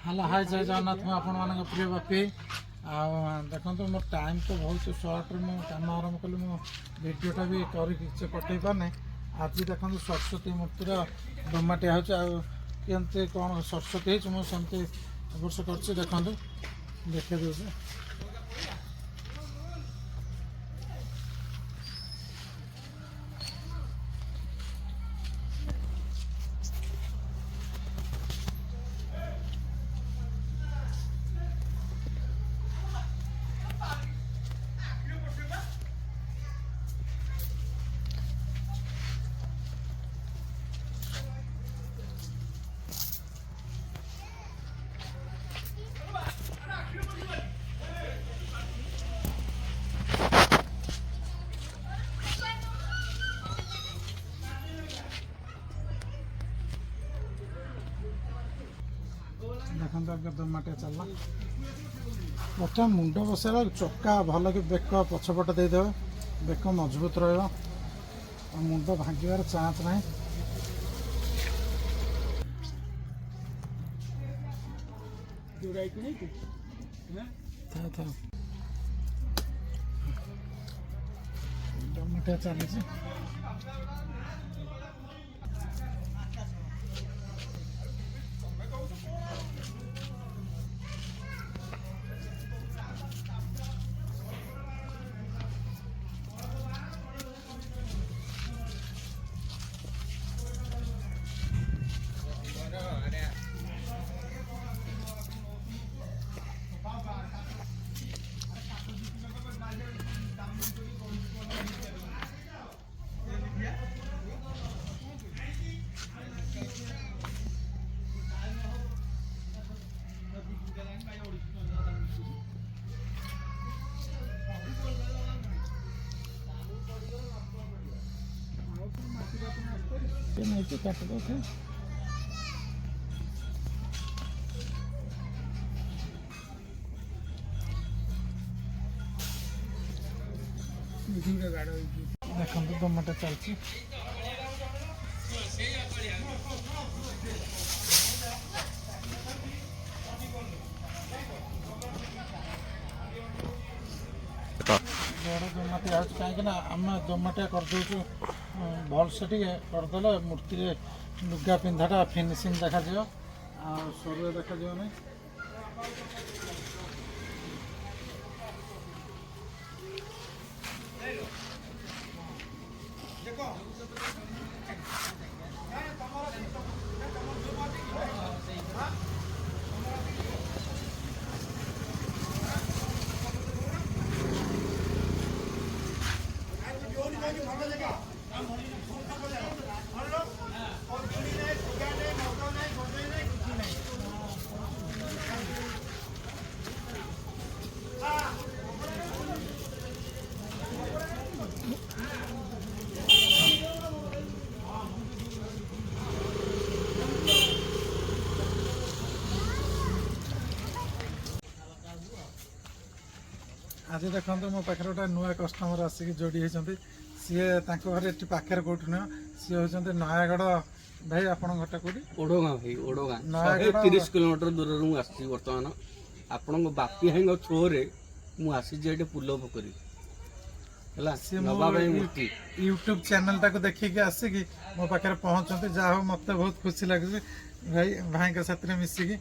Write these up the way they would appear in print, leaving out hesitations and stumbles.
Hello hi जय जगन्नाथ मैं आपण मान प्रिय बापी देखो मोर टाइम तो बहुत सर्ट मुझे कम आरम्भ कली मो भिडटा भी कर पठे पारे आज देखो सरस्वती मूर्तिर डोमाटिया होमती कौन सरस्वती होमती वर्ष कर देखो देखे दूसरे देखते आगे डोमाटिया चलना प्रथम मुंड बसैला चक्का भल कि बेक पछपट देदेवे बेक मजबूत रुंड भांगार चान्स ना डोमाटिया चली नहीं काट दो देखो टमाटो चलती बड़ डोमाटिया कहीं आम डोमाटिया करदे भल से करदे मूर्ति लुगा पिंधाटा फिनिशिंग देखा शरीर देखा नहीं आज देखो मो पाखे गोटे नुआ कस्टमर आसिक जोड़ी होती सी घर ये पाखे कौटू नुह सी होती नयागढ़ भाई आप घरटा कौटी ओडोगाँ भाई ओडोगाँ 30 किलोमीटर दूर मुझे बर्तमान आपण बापी भाई थ्रो मुझे पुल पोखरी यूट्यूब चैनल टाक देखिक आसिक मो पाखे पहुँचते जहाँ हो मत बहुत खुशी लगे भाई भाई साथ मिसिकी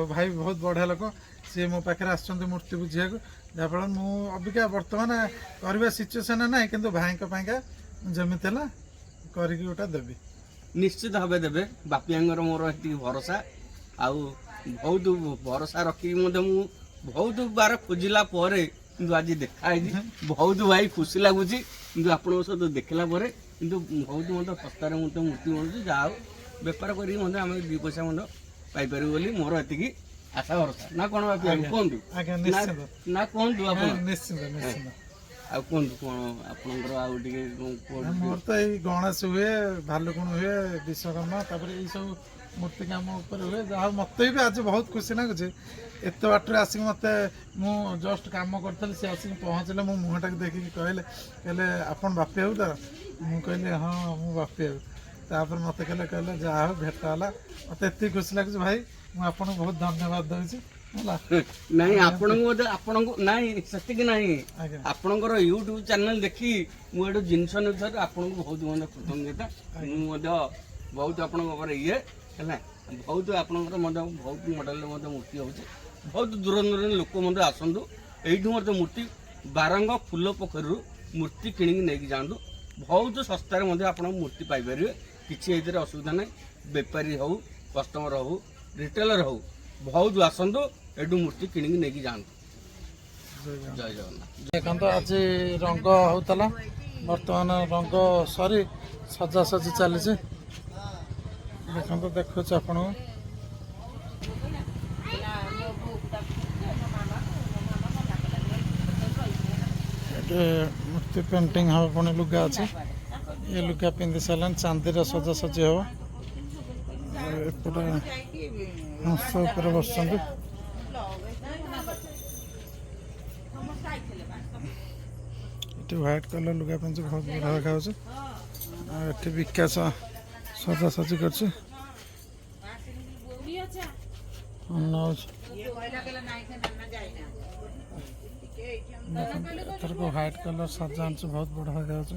भाई बहुत बढ़िया लोक सी मो पाखे आसुँच मूर्ति बुझा जहाँफल मुझा बर्तमान करवा सिचुएसन ना कि भाई जमी करके गोटा देवी निश्चित भाव देवे बापी मोर ये भरोसा आउ बहुत भरोसा रखी बहुत बार खोजला आज देखा बहुत भाई खुशी लगुच आपण सहित देखला बहुत मतलब सस्तार मूर्ति मिलूँ जहाँ बेपार करें दी पैसा पाइपर बोली मोर ये आशा भरोसा ना कौन बापी कहतु ना कहतु मोर तो ये गणेश हुए भालुकुण हुए विश्वकर्मा ये सब मूर्ति काम हुए जहाँ मत भी आज बहुत खुशी लगुच एत बाटर आसिक मत मु जस्ट कम करी सी आसिक पहुँचले मो मुहटा देखिक कहले कहले आप बापी हो तो मुझे हाँ मु बापी हो ତାପରେ ମୋତେ କହିଲେ ଯାହା ହଉ ଭେଟ ହେଲା, ମୋତେ ଏତିକି ଖୁସି ଲାଗୁଛି ଭାଇ। ମୁଁ ଆପଣଙ୍କୁ ବହୁତ ଧନ୍ୟବାଦ ଦେଉଛି ହେଲା। ନାଇଁ ଆପଣଙ୍କୁ ମଧ୍ୟ ଆପଣଙ୍କୁ ନାଇଁ ସେତିକି ନାହିଁ, ଆଜ୍ଞା ଆପଣଙ୍କର ୟୁଟ୍ୟୁବ ଚ୍ୟାନେଲ ଦେଖି ମୁଁ ଏଠୁ ଜିନିଷ ନେଉଥିବାରୁ ଆପଣଙ୍କୁ ବହୁତ ମଧ୍ୟ କୃତଜ୍ଞତା। ମୁଁ ମଧ୍ୟ ବହୁତ ଆପଣଙ୍କ ଉପରେ ଇଏ ହେଲା, ବହୁତ ଆପଣଙ୍କର ମଧ୍ୟ ବହୁତ ମଡେଲରେ ମଧ୍ୟ ମୂର୍ତ୍ତି ହେଉଛି। ବହୁତ ଦୂର ଦୂରରେ ଲୋକ ମଧ୍ୟ ଆସନ୍ତୁ, ଏଇଠୁ ମଧ୍ୟ ମୂର୍ତ୍ତି ବାରଙ୍ଗ ଫୁଲ ପୋଖରୀରୁ ମୂର୍ତ୍ତି କିଣିକି ନେଇକି ଯାଆନ୍ତୁ। ବହୁତ ଶସ୍ତାରେ ମଧ୍ୟ ଆପଣ ମୂର୍ତ୍ତି ପାଇପାରିବେ, କିଛି ଏଇଥିରେ ଅସୁବିଧା ନାହିଁ। ବେପାରୀ ହଉ, କଷ୍ଟମର ହଉ, ରିଟେଲର ହଉ, ବହୁତ ଆସନ୍ତୁ, ଏଠୁ ମୂର୍ତ୍ତି କିଣିକି ନେଇକି ଯାଆନ୍ତୁ। ଜୟ ଜଗନ୍ନାଥ। ଦେଖନ୍ତୁ ଆଜି ରଙ୍ଗ ହଉଥିଲା, ବର୍ତ୍ତମାନ ରଙ୍ଗ ସରି ସଜାସଜି ଚାଲିଛି। ଦେଖନ୍ତୁ ଦେଖୁଛି ଆପଣଙ୍କୁ। ଏଠି ମୂର୍ତ୍ତି ପେଣ୍ଟିଂ ହବ, ପୁଣି ଲୁଗା ଅଛି। ଏ ଲୁଗା ପିନ୍ଧି ସାରିଲାଣି, ଚାନ୍ଦିର ସଜାସଜି ହବ। ଆଉ ଏପଟେ ହଂସ ଉପରେ ବସିଛନ୍ତି। ଏଠି ହ୍ୱାଇଟ୍ କଲର୍ ଲୁଗା ପିନ୍ଧି ବହୁତ ବଢ଼ିଆ ଦେଖାଯାଉଛି। ଆଉ ଏଠି ବିକାଶ ସଜାସଜି କରୁଛି। ଏଥରକ ହ୍ୱାଇଟ୍ କଲର୍ ସଜା ଆଣିଛି, ବହୁତ ବଢ଼ିଆ ଦେଖାଯାଉଛି।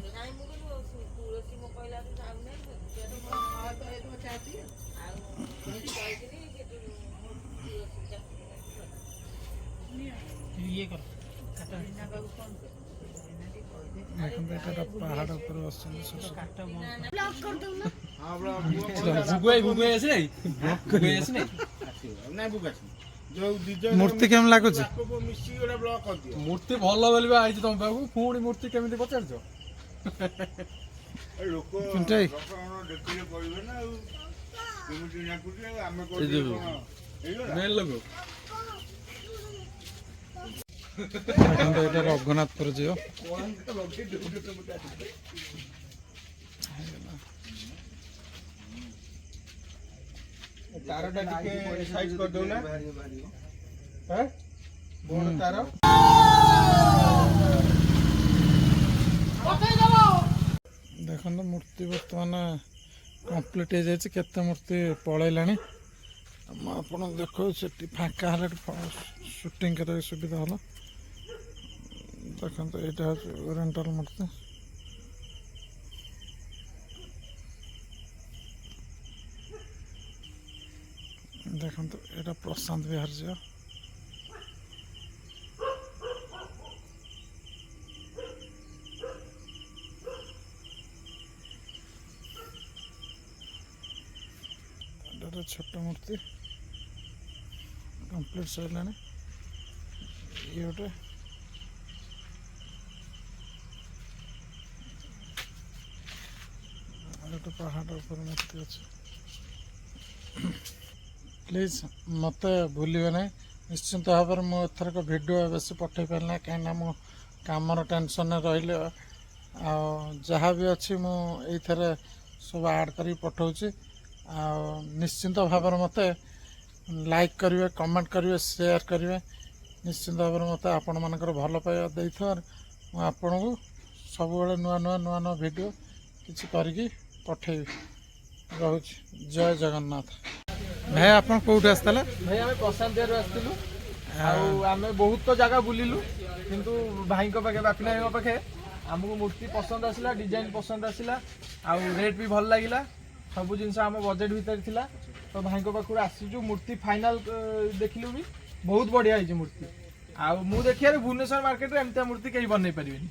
ଦେଖନ୍ତୁ ଏଇଟା ଗୋଟେ ପାହାଡ଼ ଉପରେ ବସିଛନ୍ତି। ମୂର୍ତ୍ତି କେମିତି ଲାଗୁଛି? ମୂର୍ତ୍ତି ଭଲ ବୋଲି ବା ଆଇଛି ତମ ପାଖକୁ, ପୁଣି ମୂର୍ତ୍ତି କେମିତି ପଚାରୁଛ? ପିଣ୍ଟେଇ ମେନ୍ ଲୋକ ଦେଖନ୍ତୁ ଏଇଟା ରଘୁନାଥପୁର ଝିଅ। ତାରଟା ଟିକେ ସାଇଜ କରିଦଉନା, ବଡ ତାର। ଦେଖନ୍ତୁ ମୂର୍ତ୍ତି ବର୍ତ୍ତମାନ କମ୍ପ୍ଲିଟ୍ ହେଇଯାଇଛି, କେତେ ମୂର୍ତ୍ତି ପଳେଇଲାଣି। ମୁଁ ଆପଣଙ୍କୁ ଦେଖାଉଛି, ସେଠି ଫାଙ୍କା ହେଲେ ସୁଟିଂ କରିବାକୁ ସୁବିଧା ହେଲା। ଦେଖନ୍ତୁ ଏଇଟା ହେଉଛି ଓରିଏଣ୍ଟାଲ ମୂର୍ତ୍ତି। ଦେଖନ୍ତୁ ଏଇଟା ପ୍ରଶାନ୍ତ ବିହାର ଝିଅ। ଏଇଟା ଗୋଟେ ଛୋଟ ମୂର୍ତ୍ତି କମ୍ପ୍ଲିଟ୍ ସରିଲାଣି। ଇଏ ଗୋଟେ ପାହାଡ଼ ଉପରେ ମୂର୍ତ୍ତି ଅଛି। ପ୍ଲିଜ୍ ମୋତେ ଭୁଲିବେ ନାହିଁ, ନିଶ୍ଚିନ୍ତ ଭାବରେ। ମୁଁ ଏଥରକ ଭିଡ଼ିଓ ବେଶୀ ପଠାଇ ପାରିଲି ନାହିଁ, କାହିଁକିନା ମୁଁ କାମର ଟେନସନ୍ରେ ରହିଲି। ଆଉ ଯାହା ବି ଅଛି ମୁଁ ଏଇଥିରେ ସବୁ ଆଡ଼୍ କରିକି ପଠାଉଛି। ଆଉ ନିଶ୍ଚିନ୍ତ ଭାବରେ ମୋତେ ଲାଇକ୍ କରିବେ, କମେଣ୍ଟ କରିବେ, ସେୟାର କରିବେ। ନିଶ୍ଚିନ୍ତ ଭାବରେ ମୋତେ ଆପଣମାନଙ୍କର ଭଲ ପାଇବା ଦେଇଥିବାରୁ ମୁଁ ଆପଣଙ୍କୁ ସବୁବେଳେ ନୂଆ ନୂଆ ଭିଡ଼ିଓ କିଛି କରିକି ପଠେଇବି। ରହୁଛି, ଜୟ ଜଗନ୍ନାଥ। ଭାଇ ଆପଣ କେଉଁଠୁ ଆସିଥିଲେ? ଭାଇ ଆମେ ପ୍ରଶାନ୍ତିଆରୁ ଆସିଥିଲୁ। ଆଉ ଆମେ ବହୁତ ଜାଗା ବୁଲିଲୁ, କିନ୍ତୁ ଭାଇଙ୍କ ପାଖେ, ବାପିନା ଭାଇଙ୍କ ପାଖେ ଆମକୁ ମୂର୍ତ୍ତି ପସନ୍ଦ ଆସିଲା, ଡିଜାଇନ ପସନ୍ଦ ଆସିଲା, ଆଉ ରେଟ୍ ବି ଭଲ ଲାଗିଲା। ସବୁ ଜିନିଷ ଆମ ବଜେଟ୍ ଭିତରେ ଥିଲା, ତ ଭାଇଙ୍କ ପାଖରୁ ଆସିଛୁ। ମୂର୍ତ୍ତି ଫାଇନାଲ ଦେଖିଲୁ ବି, ବହୁତ ବଢ଼ିଆ ହେଇଛି ମୂର୍ତ୍ତି। ଆଉ ମୁଁ ଦେଖିବାରେ ଭୁବନେଶ୍ୱର ମାର୍କେଟରେ ଏମିତିଆ ମୂର୍ତ୍ତି କେହି ବନେଇ ପାରିବେନି।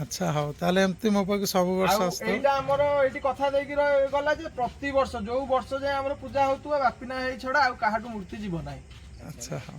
ଆଚ୍ଛା ହଉ, ତାହେଲେ ଏମିତି ମୋ ପାଖକୁ ସବୁ ବର୍ଷ ଆଉ ଆସୁଥିବ। ଏଇଟା ଆମର ଏଇଠି କଥା ଦେଇକି ଗଲା ଯେ ପ୍ରତିବର୍ଷ ଯୋଉ ବର୍ଷ ଯାଏ ଆମର ପୂଜା ହଉଥିବ, ବାପିନା ଭାଇ ଛଡା ଆଉ କାହାଠୁ ମୂର୍ତ୍ତି ଯିବ ନାହିଁ। ଆଚ୍ଛା ହଉ।